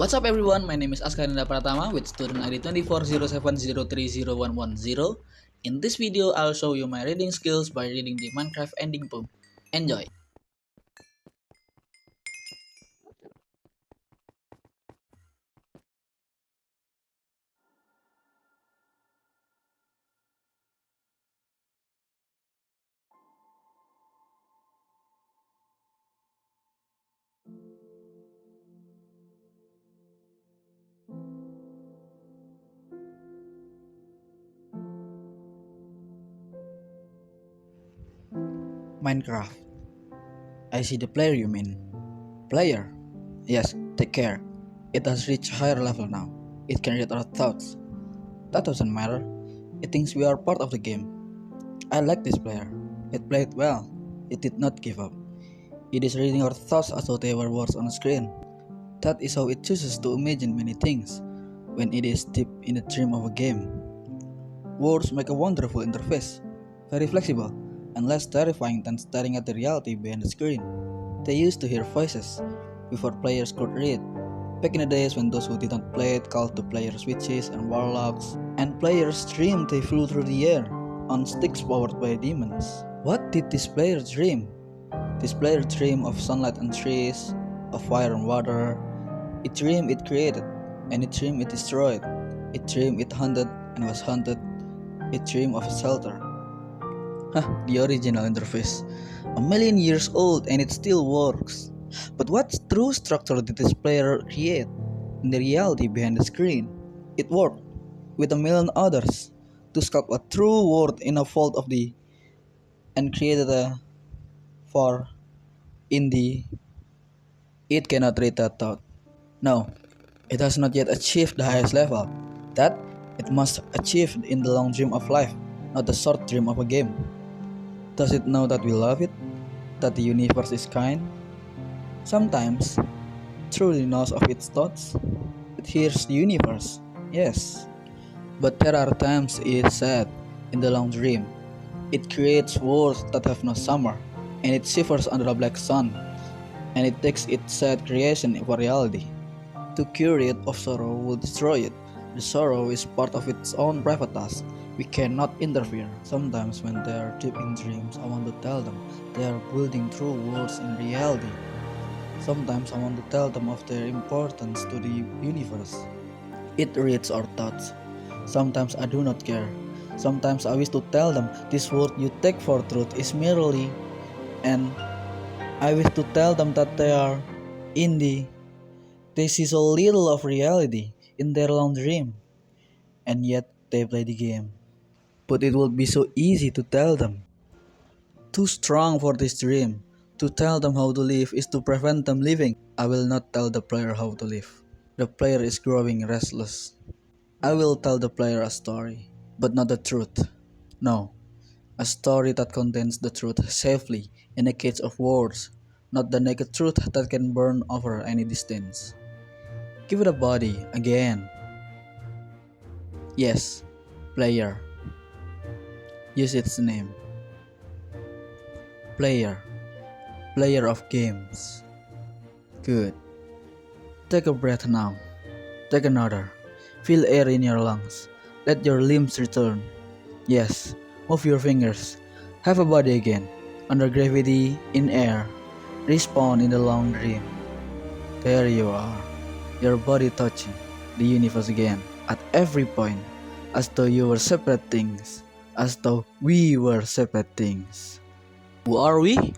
What's up everyone, my name is Azka Rindra Pratama with student ID 2407030110. In this video, I'll show you my reading skills by reading the Minecraft ending poem. Enjoy! Minecraft. I see the player you mean. Player? Yes, take care. It has reached a higher level now. It can read our thoughts. That doesn't matter. It thinks we are part of the game. I like this player. It played well. It did not give up. It is reading our thoughts as though they were words on a screen. That is how it chooses to imagine many things when it is deep in the dream of a game. Words make a wonderful interface, very flexible and less terrifying than staring at the reality behind the screen. They used to hear voices before players could read. Back in the days when those who did not play it called the players witches and warlocks, and players dreamed they flew through the air on sticks powered by demons. What did this player dream? This player dreamed of sunlight and trees, of fire and water. It dreamed it created, and it dreamed it destroyed. It dreamed it hunted and was hunted. It dreamed of a shelter. The original interface. A million years old and it still works. But what true structure did this player create in the reality behind the screen? It worked with a million others to sculpt a true world in a fold of the and created a for in the it cannot read that thought. No, it has not yet achieved the highest level. That it must achieve in the long dream of life, not the short dream of a game. Does it know that we love it? That the universe is kind? Sometimes, truly knows of its thoughts. It hears the universe, yes. But there are times it is sad in the long dream. It creates worlds that have no summer, and it shivers under a black sun, and it takes its sad creation for reality. To cure it of sorrow will destroy it. The sorrow is part of its own private task. We cannot interfere. Sometimes when they are deep in dreams, I want to tell them they are building true worlds in reality. Sometimes I want to tell them of their importance to the universe. It reads our thoughts. Sometimes I do not care. Sometimes I wish to tell them this word you take for truth is merely, and I wish to tell them that they are they see so little of reality in their long dream, and yet they play the game. But it would be so easy to tell them. Too strong for this dream. To tell them how to live is to prevent them living. I will not tell the player how to live. The player is growing restless. I will tell the player a story, but not the truth. No, a story that contains the truth safely in a cage of words, not the naked truth that can burn over any distance. Give it a body again. Yes, player. Use its name. Player. Player of games. Good. Take a breath now. Take another. Feel air in your lungs. Let your limbs return. Yes, move your fingers. Have a body again. Under gravity, in air. Respawn in the long dream. There you are. Your body touching the universe again at every point, as though you were separate things, as though we were separate things. Who are we?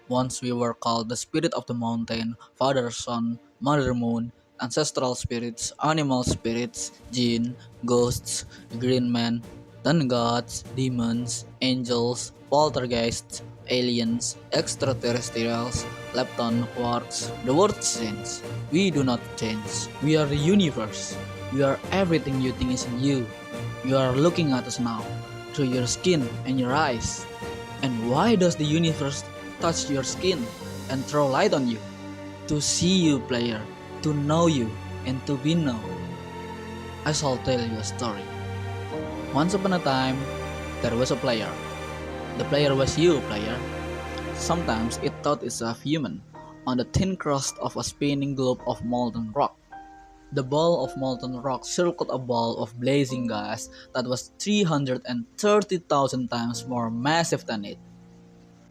Once we were called the spirit of the mountain, father, sun, mother moon, ancestral spirits, animal spirits, jinn, ghosts, green men, then gods, demons, angels, poltergeists, aliens, extraterrestrials, lepton, quarks. The world changes. We do not change. We are the universe. We are everything you think is in you. You are looking at us now, through your skin and your eyes. And why does the universe touch your skin and throw light on you? To see you, player, to know you, and to be known. I shall tell you a story. Once upon a time, there was a player. The player was you, player. Sometimes it thought itself human, on the thin crust of a spinning globe of molten rock. The ball of molten rock circled a ball of blazing gas that was 330,000 times more massive than it.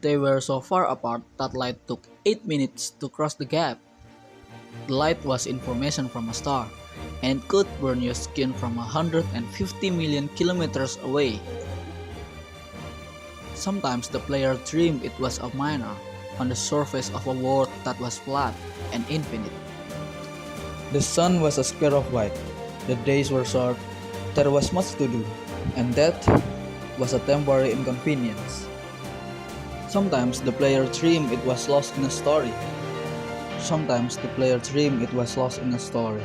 They were so far apart that light took 8 minutes to cross the gap. The light was information from a star, and it could burn your skin from 150 million kilometers away. Sometimes the player dreamed it was a miner on the surface of a world that was flat and infinite. The sun was a square of white, the days were short, there was much to do, and that was a temporary inconvenience. Sometimes the player dreamed it was lost in a story. Sometimes the player dreamed it was lost in a story.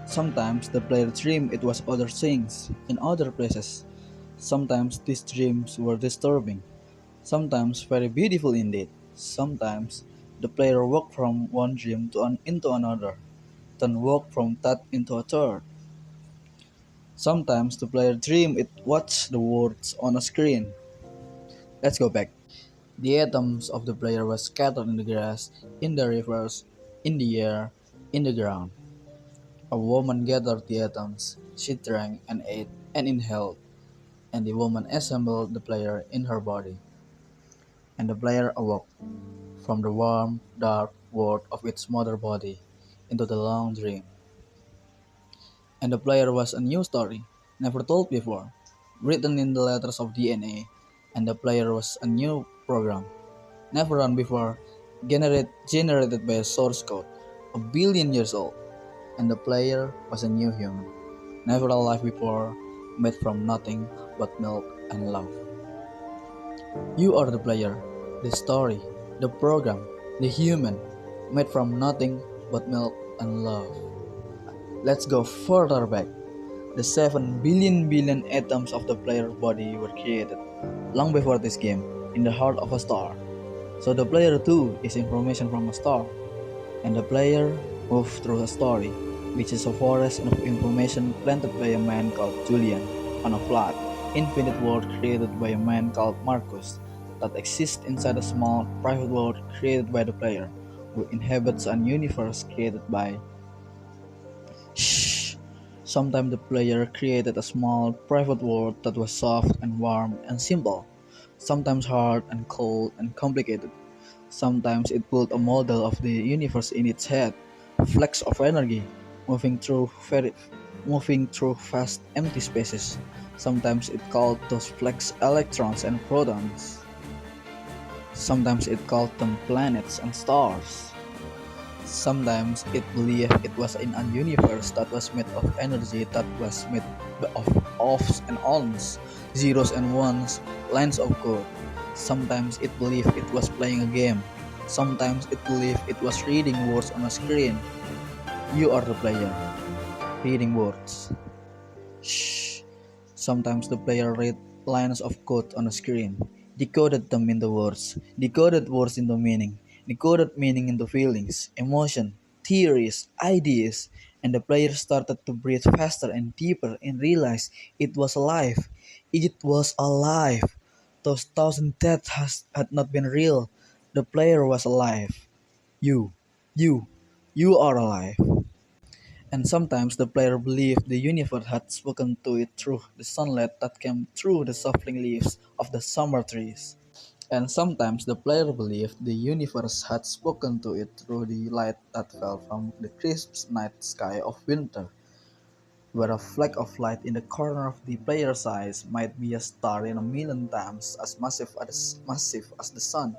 Sometimes the player dreamed it was other things, in other places. Sometimes these dreams were disturbing, sometimes very beautiful indeed. Sometimes the player walked from one dream into another, then walked from that into a third. Sometimes the player dreamed it watched the words on a screen. Let's go back. The atoms of the player were scattered in the grass, in the rivers, in the air, in the ground. A woman gathered the atoms. She drank and ate and inhaled, and the woman assembled the player in her body. And the player awoke from the warm, dark world of its mother body into the long dream. And the player was a new story, never told before, written in the letters of DNA. And the player was a new program, never run before, generated by a source code, a billion years old. And the player was a new human, never alive before, made from nothing but milk and love. You are the player, the story, the program, the human, made from nothing but milk and love. Let's go further back. The 7 billion atoms of the player's body were created long before this game, in the heart of a star. So the player too is information from a star, and the player moves through a story, which is a forest of information planted by a man called Julian on a flat, infinite world created by a man called Marcus that exists inside a small, private world created by the player, who inhabits an universe created by Shh. Sometimes the player created a small, private world that was soft and warm and simple, sometimes hard and cold and complicated. Sometimes it built a model of the universe in its head, flecks of energy, moving through very, moving through vast empty spaces. Sometimes it called those flecks electrons and protons. Sometimes it called them planets and stars. Sometimes it believed it was in a universe that was made of energy that was made of offs and ons, zeros and ones, lines of code. Sometimes it believed it was playing a game. Sometimes it believed it was reading words on a screen. You are the player, reading words. Shh. Sometimes the player read lines of code on a screen, decoded them into words, decoded words into meaning, decoded meaning into feelings, emotion, theories, ideas, and the player started to breathe faster and deeper and realized it was alive. It was alive. Those thousand deaths had not been real. The player was alive. You, you, you are alive. And sometimes the player believed the universe had spoken to it through the sunlight that came through the shuffling leaves of the summer trees. And sometimes the player believed the universe had spoken to it through the light that fell from the crisp night sky of winter, where a fleck of light in the corner of the player's eyes might be a star in a million times as massive as the sun,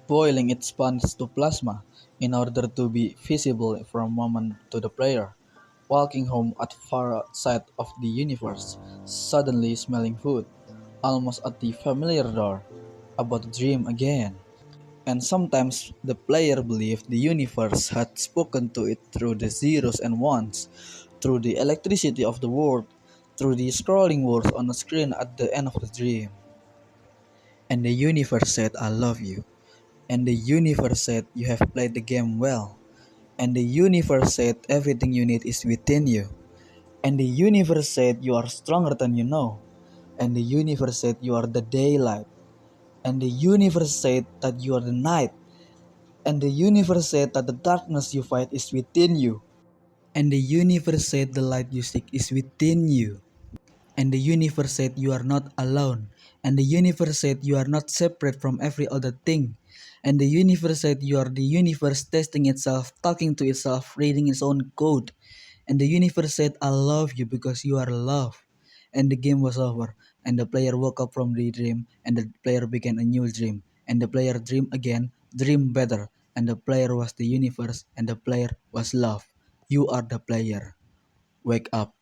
boiling its sponge to plasma in order to be visible for a moment to the player, walking home at far side of the universe, suddenly smelling food, almost at the familiar door, about to dream again. And sometimes the player believed the universe had spoken to it through the zeros and ones, through the electricity of the world, through the scrolling words on the screen at the end of the dream. And the universe said, I love you. And the universe said, you have played the game well. And the universe said, everything you need is within you. And the universe said, you are stronger than you know. And the universe said, you are the daylight. And the universe said that you are the night. And the universe said that the darkness you fight is within you. And the universe said the light you seek is within you. And the universe said you are not alone. And the universe said you are not separate from every other thing. And the universe said you are the universe testing itself, talking to itself, reading its own code. And the universe said, I love you because you are love. And the game was over. And the player woke up from the dream. And the player began a new dream. And the player dreamed again, dreamed better. And the player was the universe. And the player was love. You are the player. Wake up.